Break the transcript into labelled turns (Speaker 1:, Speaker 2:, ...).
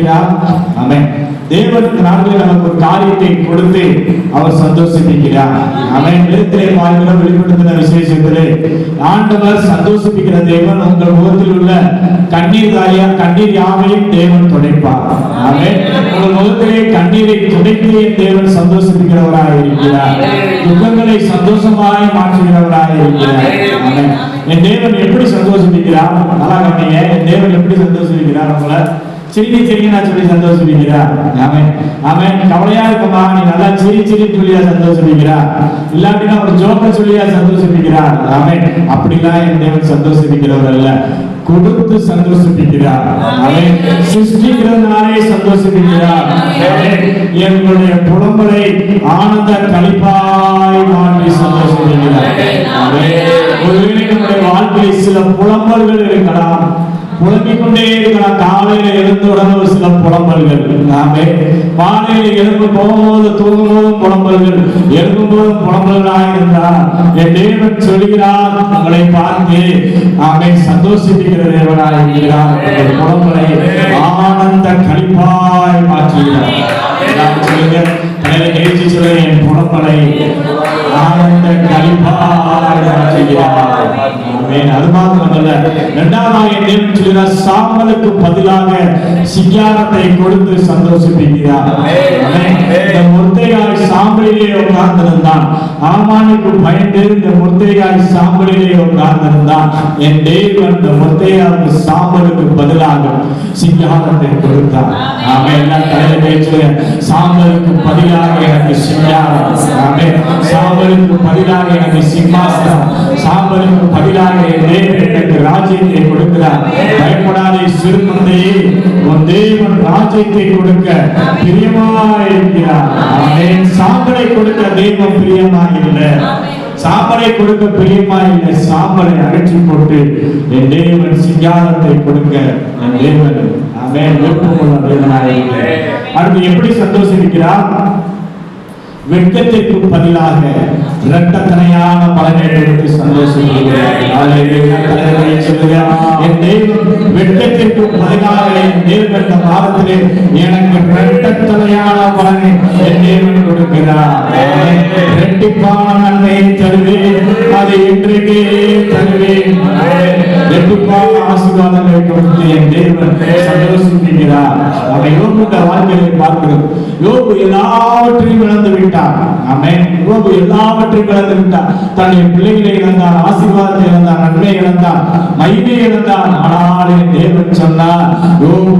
Speaker 1: சந்தோஷிப்பிக்கிறார். ஆமென். தேவன் நாளிலே நமக்கு ஒரு காரியத்தை கொடுத்து அவர் சந்தோஷிப்பிக்கிறார். ஆமென். வேதத்திலே பார்க்கிறோம், வெளிப்படுத்தின விசேஷத்திலே ஆண்டவர் சந்தோஷிப்பிக்கிற தேவன். உங்கள் முகத்தில் உள்ள கண்ணீர் யாவையும் தேவன் துடைப்பார். ஆமென். உங்கள் முகத்திலே கண்ணீரை துடைத்து என் தேவன் சந்தோஷிப்பிக்கிறவராக இருக்கிறார். துக்கங்களை சந்தோஷமாய் மாற்றுகிறவராக இருக்கிறார். ஆமென். என் தேவன் எப்படி சந்தோஷிப்பிக்கிறார்? நல்லா கவனிங்க. என் தேவன் எப்படி சந்தோஷிப்பிக்கிறார்? உங்களை சிரிக்க நான் சொல்லி சந்தோஷிப்பிக்கிறார். ஆமென். ஆமென். கவலையா இருக்குமா, நீ நல்லா சிரி சொல்லியா சந்தோஷிப்பிக்கிறார். இல்லாட்டினா ஒரு ஜோக்க சொல்லியா சந்தோஷிப்பிக்கிறார். ஆமென். அப்படிலாம் என் தேவன் சந்தோஷிப்பிக்கிறவர் அல்ல, கொடுத்து சந்தோஷிப்பிக்கிறார். ஆமென். சிருஷ்டிக்கிறதுனாலே சந்தோஷிப்பிக்கிறார். எங்களுடைய புலம்பலை ஆனந்த களிப்பாய் மாற்றி சந்தோஷிப்பிக்கிறார். ஒருவேளை நம்முடைய வாழ்க்கையில் சில புலம்பல்கள் இருக்கலாம், புலம்பிக் கொண்டே இருக்கலாம். காலையில எழுந்த உடனே ஒரு சில புலம்பல்கள். நாமே மாலையில எழுந்து போகும்போது தூங்கும்போதும் புலம்பல்கள், எழுதும் போதும் புலம்பல்களாக இருந்தார். என் தேவன் சொல்கிறார், உங்களை பார்த்து நாமே சந்தோஷிப்பிக்கிற தேவனாக இருக்கிறார். புலம்பலை ஆனந்த களிப்பாய் மாற்றுகிறார். சொல்லுங்க, நிகழ்ச்சி சொல்லுங்க, என் புலம்பலை ஆனந்த களிப்பாய் மாற்றுகிறார். அது மாத்திரமல்ல, இரண்டாவதாக என் தேவன் சொல்கிறார், சாம்பலுக்கு பதிலாக சிங்காரத்தை கொடுத்து சந்தோஷிப்பிக்கிறார். மொர்தெகாய் சாம்பலிலே உட்கார்ந்திருந்தான். ஆமானுக்கு பயந்து இந்த மொர்தெகாய் சாம்பலிலே உட்கார்ந்திருந்தான். என் தேவன் இந்த மொர்தெகாய்க்கு சாம்பலுக்கு பதிலாக சிங்காரத்தை கொடுத்தார். ஆமென். எல்லாம் தலையில பேசுங்க, சாம்பலுக்கு பதிலாக எனக்கு சிங்காரம். ஆமென். சாம்பலுக்கு பதிலாக எனக்கு சிம்மாசனம், சாம்பலுக்கு பதிலாக என் தேவன் எனக்கு ராஜ்யத்தை கொடுக்கிறார். பயப்படாதே சிறு குழந்தையே, உன் தேவன் ராஜ்யத்தை கொடுக்க பிரியமாய் இருக்கிறார். ஆமென். சாம்பலை கொடுக்க தேவன் பிரியமாய் இல்லை, சாம்பலை கொடுக்க பிரியமாய் இல்லை. சாம்பலை அகற்றி போட்டு என் தேவன் சிங்காரத்தை கொடுக்க என் தேவன் ஆமென் விருப்பமுள்ள தேவனாய் இருக்கிறார். அடுத்து எப்படி சந்தோஷிக்கிறார்? வெட்கத்திற்கு பதிலாக இரட்டத்தனையான பலனை கொடுத்து சந்தோஷப்படுகிறார். என் தேவன் வெட்கத்திற்கு பதிலாக என் தேவன் இந்த மாதத்திலே எனக்கு இரட்டத்தனையான பலனை என் தேவன் கொடுக்கிறார். இரட்டிப்பான நன்மையை தருவேன், அதை இன்றைக்கே தருவேன். இரட்டிப்பான ஆசீர்வாதங்களை கொடுத்து என் தேவன் சந்தோஷிக்கிறார். அவரை யோபுடைய வாழ்க்கையை பார்க்கிறோம். யோபு எல்லாவற்றையும் இழந்து விட்டார். ஆமென். யோபு எல்லாவற்றையும் இழந்து விட்டார். தன்னுடைய பிள்ளைகளை இழந்தார், ஆசீர்வாதத்தை இழந்தார், நன்மை இழந்தார், மகிமை இழந்தார். ஆனால் தேவன் சொன்னார், யோபு